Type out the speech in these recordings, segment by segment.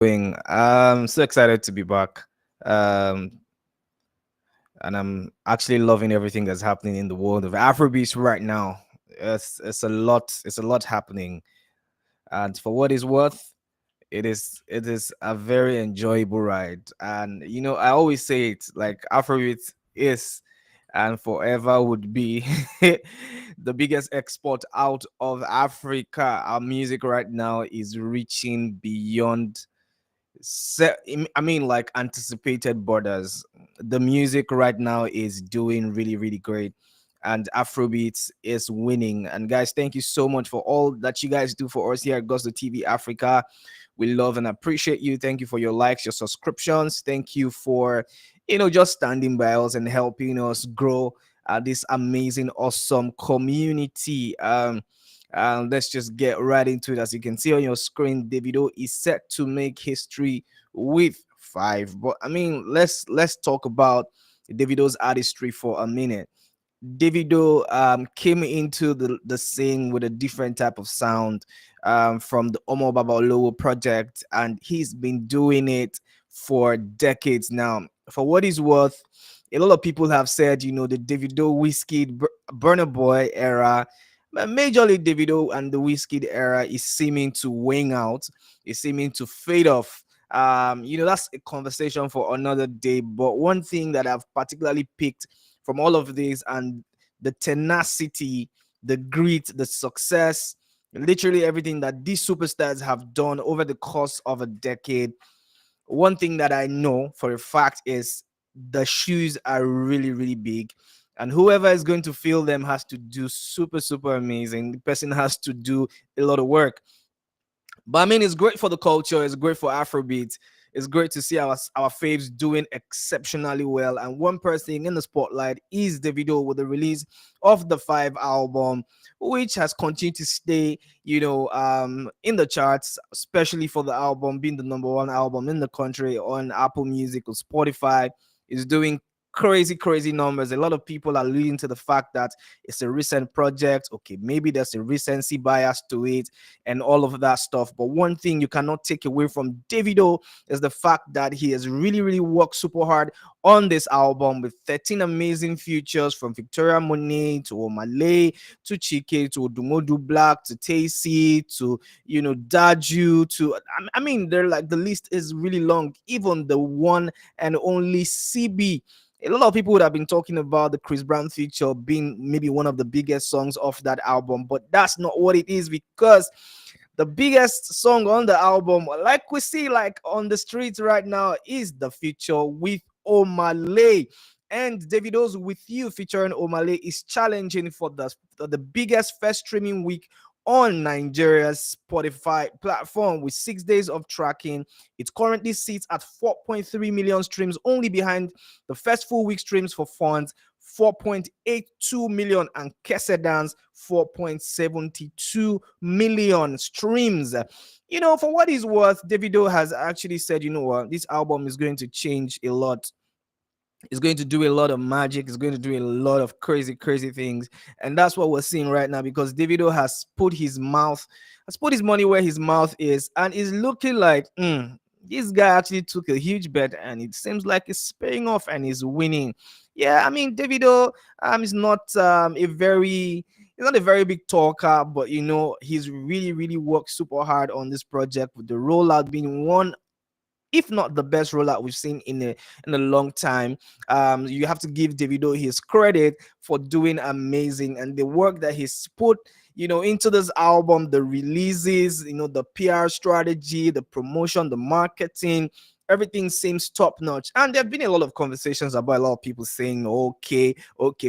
Doing. I'm so excited to be back. Um, and I'm actually loving everything that's happening in the world of Afrobeats right now. It's a lot. It's a lot happening. And for what is worth, it is a very enjoyable ride. And I always say it like Afrobeats is and forever would be the biggest export out of Africa. Our music right now is reaching beyond I mean, like anticipated borders. The music right now is doing really, really great. And Afrobeats is winning. And guys, thank you so much for all that you guys do for us here at Gosto TV Africa. We love and appreciate you. Thank you for your likes, your subscriptions. Thank you for, just standing by us and helping us grow this amazing, awesome community. Let's just get right into it. As you can see on your screen, Davido is set to make history with five. But I mean, let's talk about Davido's artistry for a minute. Davido came into the scene with a different type of sound from the Omo Babalowo project, and he's been doing it for decades now. For what is worth, a lot of people have said, the Davido Wizkid Burner Boy era, but majorly Davido and the Wizkid era is seeming to wane out, is seeming to fade off. That's a conversation for another day. But one thing that I've particularly picked from all of this and the tenacity, the grit, the success, literally everything that these superstars have done over the course of a decade. One thing that I know for a fact is the shoes are really, really big. And whoever is going to fill them has to do super, super amazing. The person has to do a lot of work. But I mean, it's great for the culture. It's great for Afrobeat. It's great to see our faves doing exceptionally well. And one person in the spotlight is Davido with the release of the Five album, which has continued to stay, in the charts, especially for the album being the number one album in the country on Apple Music or Spotify. Is doing crazy, crazy numbers. A lot of people are leading to the fact that it's a recent project. Okay, maybe there's a recency bias to it and all of that stuff. But one thing you cannot take away from Davido is the fact that he has really, really worked super hard on this album with 13 amazing features from Victoria Monet to Omale to Chike to Odumodu Black to Tacy to Daju to I mean they're like the list is really long. Even the one and only CB, a lot of people would have been talking about the Chris Brown feature being maybe one of the biggest songs of that album, but that's not what it is, because the biggest song on the album, like we see like on the streets right now, is the feature with Omale. And Davido's With You featuring Omale is challenging for the biggest first streaming week on Nigeria's Spotify platform with 6 days of tracking. It currently sits at 4.3 million streams, only behind the first full week streams for Fonts, 4.82 million, and Kesedans 4.72 million streams. For what is worth, Davido has actually said, what, this album is going to change a lot. It's going to do a lot of magic. It's going to do a lot of crazy, crazy things. And that's what we're seeing right now, because Davido has put his money where his mouth is, and is looking like this guy actually took a huge bet, and it seems like it's paying off and he's winning. Yeah, I mean, Davido is not he's not a very big talker, but he's really, really worked super hard on this project, with the rollout being one, if not the best rollout we've seen in a long time. You have to give Davido his credit for doing amazing, and the work that he's put into this album, the releases, the PR strategy, the promotion, the marketing, everything seems top notch. And there have been a lot of conversations about a lot of people saying, okay,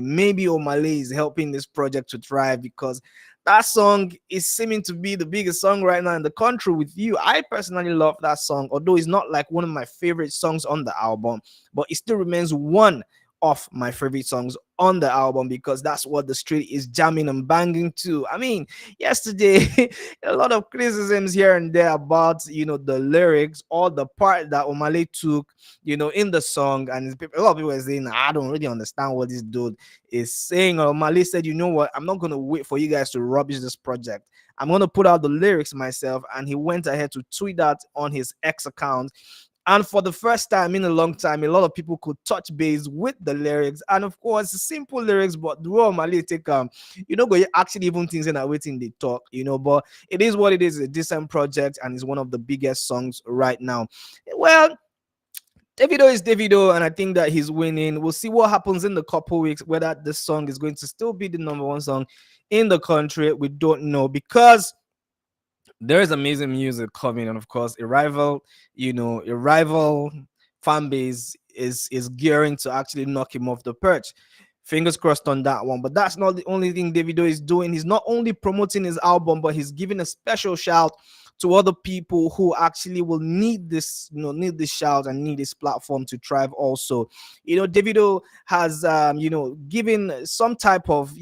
maybe Omale is helping this project to thrive, because that song is seeming to be the biggest song right now in the country. With You, I personally love that song, although it's not like one of my favorite songs on the album, but it still remains one of my favorite songs on the album, because that's what the street is jamming and banging to. I mean, yesterday a lot of criticisms here and there about the lyrics or the part that Omale took in the song, and a lot of people are saying, I don't really understand what this dude is saying. Omale said, you know what, I'm not gonna wait for you guys to rubbish this project. I'm gonna put out the lyrics myself. And he went ahead to tweet that on his X account. And for the first time in a long time, a lot of people could touch base with the lyrics. And of course, simple lyrics, but the raw Mali take go you actually even things in that waiting they talk, but it is what it is, a decent project, and it's one of the biggest songs right now. Well, Davido is Davido, and I think that he's winning. We'll see what happens in the couple weeks, whether this song is going to still be the number one song in the country. We don't know, because there is amazing music coming, and of course, a rival fan base is gearing to actually knock him off the perch. Fingers crossed on that one. But that's not the only thing Davido is doing. He's not only promoting his album, but he's giving a special shout to other people who actually will need this, need this shout and need this platform to thrive also. Davido has given some type of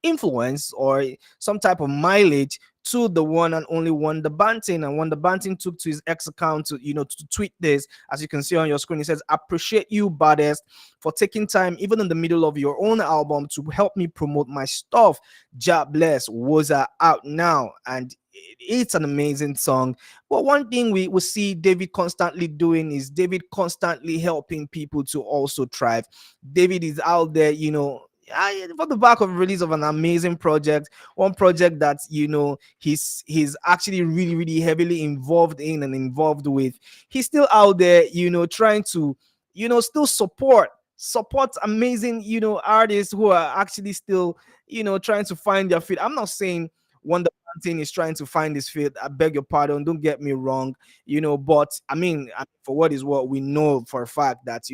influence, or some type of mileage to the one and only Wonder Banting. And Wonder Banting took to his X account to tweet this. As you can see on your screen, he says, "Appreciate you, baddest, for taking time, even in the middle of your own album, to help me promote my stuff. God bless. Was out now." And it's an amazing song. But one thing we see David constantly doing is David constantly helping people to also thrive. David is out there, for the back of release of an amazing project, one project that he's actually really, really heavily involved in and involved with. He's still out there, trying to still support amazing artists who are actually still trying to find their feet. I'm not saying Wonder Banting is trying to find his feet. I beg your pardon, don't get me wrong, but for what is what, we know for a fact that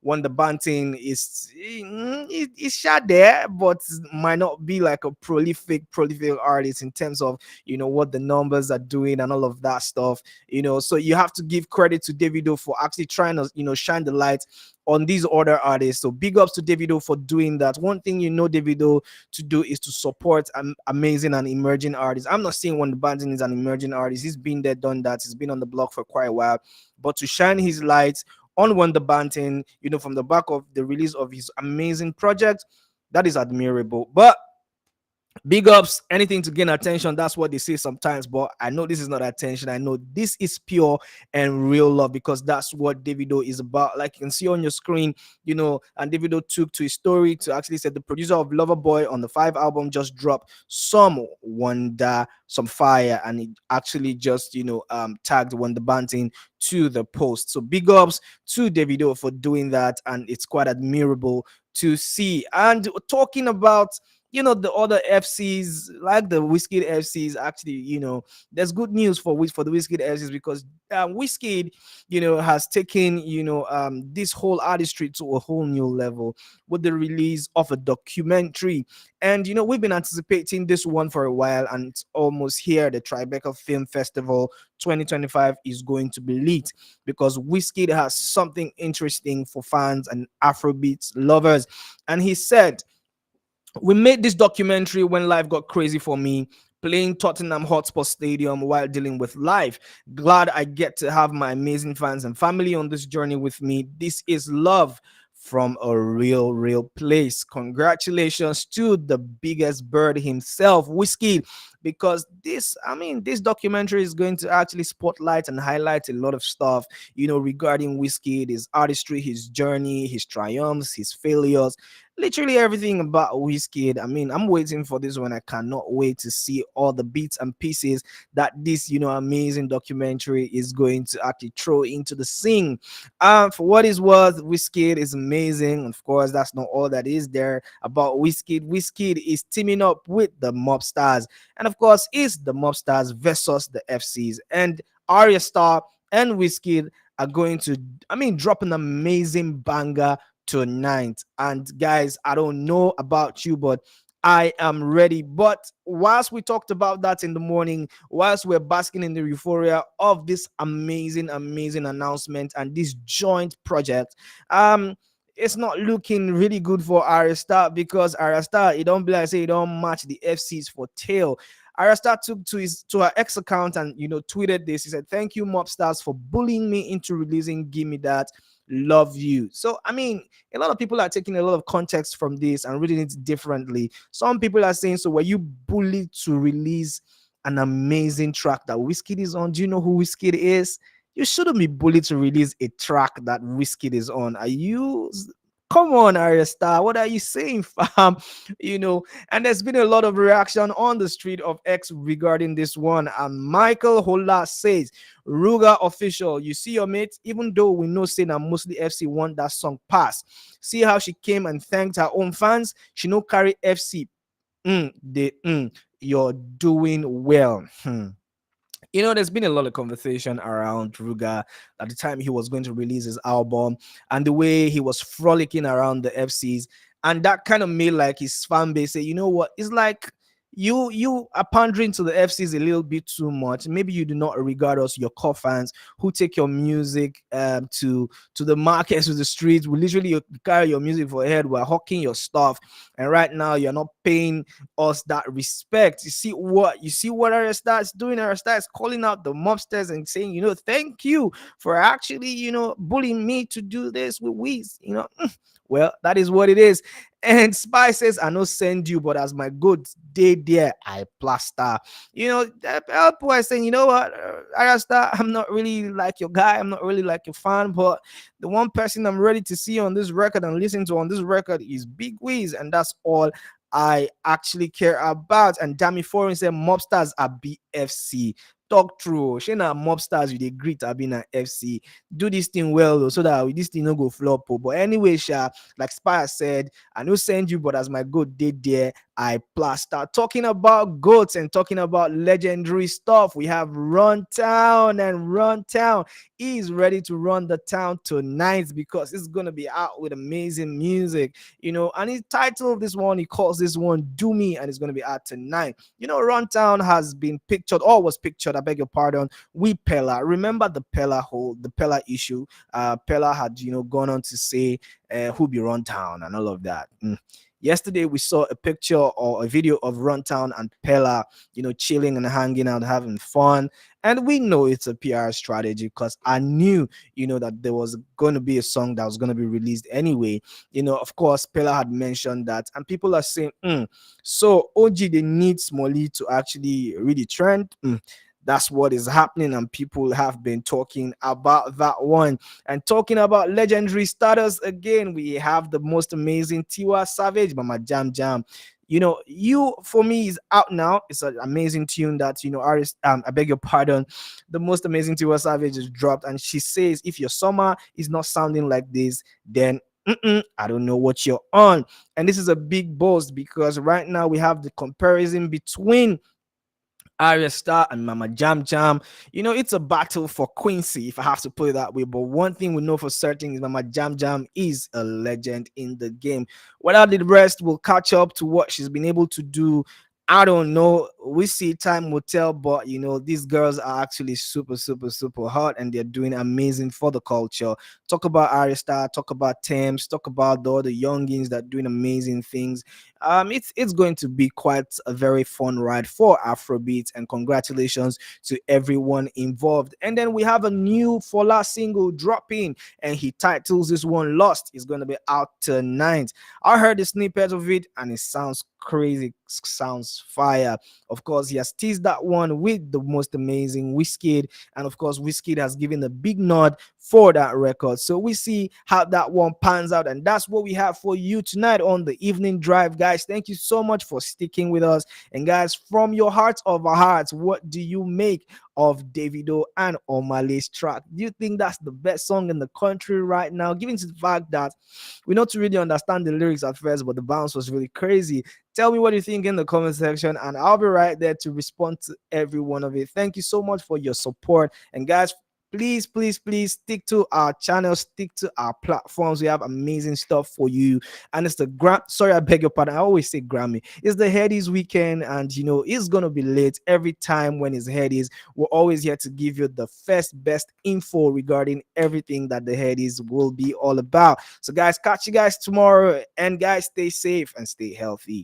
Wonder Banting is shot there, but might not be like a prolific artist in terms of what the numbers are doing and all of that stuff. So you have to give credit to Davido for actually trying to shine the light on these other artists. So big ups to Davido for doing that. One thing Davido to do is to support amazing and emerging artists. I'm not saying Wonder Banting is an emerging artist. He's been there, done that. He's been on the block for quite a while. But to shine his lights on Wonder Banting, from the back of the release of his amazing project, that is admirable. But big ups, anything to gain attention. That's what they say sometimes. But I know this is not attention. I know this is pure and real love, because that's what Davido is about. Like you can see on your screen, and Davido took to his story to actually say the producer of Loverboy on the 5 album just dropped some wonder, some fire, and it actually just tagged Wonder Banting to the post. So big ups to Davido for doing that, and it's quite admirable to see. And talking about the other FCs, like the Wizkid FCs, actually, there's good news for the Wizkid FCs, because Wizkid, has taken, this whole artistry to a whole new level with the release of a documentary. And, we've been anticipating this one for a while, and it's almost here. The Tribeca Film Festival 2025 is going to be lit, because Wizkid has something interesting for fans and Afrobeats lovers. And he said, "We made this documentary when life got crazy for me, playing Tottenham Hotspur Stadium while dealing with life. Glad I get to have my amazing fans and family on this journey with me. This is love from a real place." Congratulations to the biggest bird himself, Wizkid, because this documentary is going to actually spotlight and highlight a lot of stuff, regarding Wizkid, his artistry, his journey, his triumphs, his failures, literally everything about Wizkid. I'm waiting for this one. I cannot wait to see all the bits and pieces that this, amazing documentary is going to actually throw into the scene. For what is worth, Wizkid is amazing. Of course, that's not all that is there about Wizkid. Wizkid is teaming up with the Mobstars, and of course, it's the Mobstars versus the FCs. And Ayra Starr and Wizkid are going to, drop an amazing banger tonight. And guys, I don't know about you, but I am ready. But whilst we talked about that in the morning, whilst we're basking in the euphoria of this amazing announcement and this joint project, it's not looking really good for Ayra Starr, because Ayra Starr, it don't be like say it don't match the FCs for tail. Ayra Starr took to her ex account and tweeted this. He said, "Thank you, Mobstars, for bullying me into releasing Gimme That. love you. So I mean, a lot of people are taking a lot of context from this and reading it differently. Some people are saying, so were you bullied to release an amazing track that Wizkid is on? Do you know who Wizkid is? You shouldn't be bullied to release a track that Wizkid is on. Are you? Come on, Ayra Starr. What are you saying, fam? You know, and there's been a lot of reaction on the street of X regarding this one. And Michael Hola says, Ruga official, you see your mate, even though we know saying that mostly FC want that song pass. See how she came and thanked her own fans. She no carry FC. You're doing well. You know, there's been a lot of conversation around Ruga at the time he was going to release his album and the way he was frolicking around the FCs. And that kind of made like his fan base say, you know what? It's like you are pandering to the FCs a little bit too much. Maybe you do not regard us, your core fans, who take your music to the markets, to the streets. We literally carry your music for a head. We're hawking your stuff, and right now you're not paying us that respect. You see what Ayra Starr is doing? Ayra Starr is calling out the mobsters and saying, you know, thank you for actually, you know, bullying me to do this with Wiz. You know, well, that is what it is. And Spy says, I know send you, but as my goods day there, I plaster. You know, people are saying, you know what, Ayra Starr, I'm not really like your guy. I'm not really like your fan, but the one person I'm ready to see on this record and listen to on this record is Big Wiz, and that's all I actually care about. And Dammy Foreign said, mobsters are BFC. Talk true. Shana mobsters with a greet have been an FC. Do this thing well though, so that this thing no go flop. Oh. But anyway, Sha, like Spire said, I know send you, but as my goat did there, I plaster. Talking about goats and talking about legendary stuff, we have Runtown, and Runtown is ready to run the town tonight because it's gonna be out with amazing music, you know. And he titled this one, he calls this one Do Me, and it's gonna be out tonight. You know, Runtown has been pictured, or was pictured, I beg your pardon, with Pella. Remember the Pella issue? Pella had, you know, gone on to say who be Runtown and all of that. Yesterday we saw a picture or a video of Runtown and Pella, you know, chilling and hanging out, having fun. And we know it's a PR strategy because I knew, you know, that there was going to be a song that was going to be released anyway. You know, of course, Pella had mentioned that, and people are saying, so OG, they need Smolly to actually read the trend. That's what is happening, and people have been talking about that one. And talking about legendary starters again, we have the most amazing Tiwa Savage, Mama Jam Jam. You know, you for me is out now. It's an amazing tune that, you know, artist. I beg your pardon. The most amazing Tiwa Savage is dropped, and she says, if your summer is not sounding like this, then I don't know what you're on. And this is a big boast because right now we have the comparison between Ayra Starr and Mama Jam Jam. You know, it's a battle for Quincy, if I have to put it that way. But one thing we know for certain is Mama Jam Jam is a legend in the game. Whether the rest will catch up to what she's been able to do, I don't know. We see, time will tell. But you know, these girls are actually super, super, super hot, and they're doing amazing for the culture. Talk about Ayra Starr, talk about Thames, talk about the other youngins that are doing amazing things. It's going to be quite a very fun ride for Afrobeats, and congratulations to everyone involved. And then we have a new Fola single dropping, and he titles this one Lost. It's going to be out tonight. I heard the snippet of it, and it sounds crazy, sounds fire. Of course, he has teased that one with the most amazing Wizkid, and of course, Wizkid has given a big nod for that record. So we see how that one pans out, and that's what we have for you tonight on the evening drive, guys. Thank you so much for sticking with us. And guys, from your hearts of our hearts, what do you make of Davido and Omale's track? Do you think that's the best song in the country right now, given to the fact that we not really understand the lyrics at first, but the bounce was really crazy? Tell me what you think in the comment section, and I'll be right there to respond to every one of it. Thank you so much for your support. And guys, please, please, please stick to our channel, stick to our platforms. We have amazing stuff for you. And it's the sorry, I beg your pardon. I always say Grammy. It's the Headies weekend, and you know, it's gonna be late every time when it's Headies. We're always here to give you the first best info regarding everything that the Headies will be all about. So guys, catch you guys tomorrow, and guys, stay safe and stay healthy.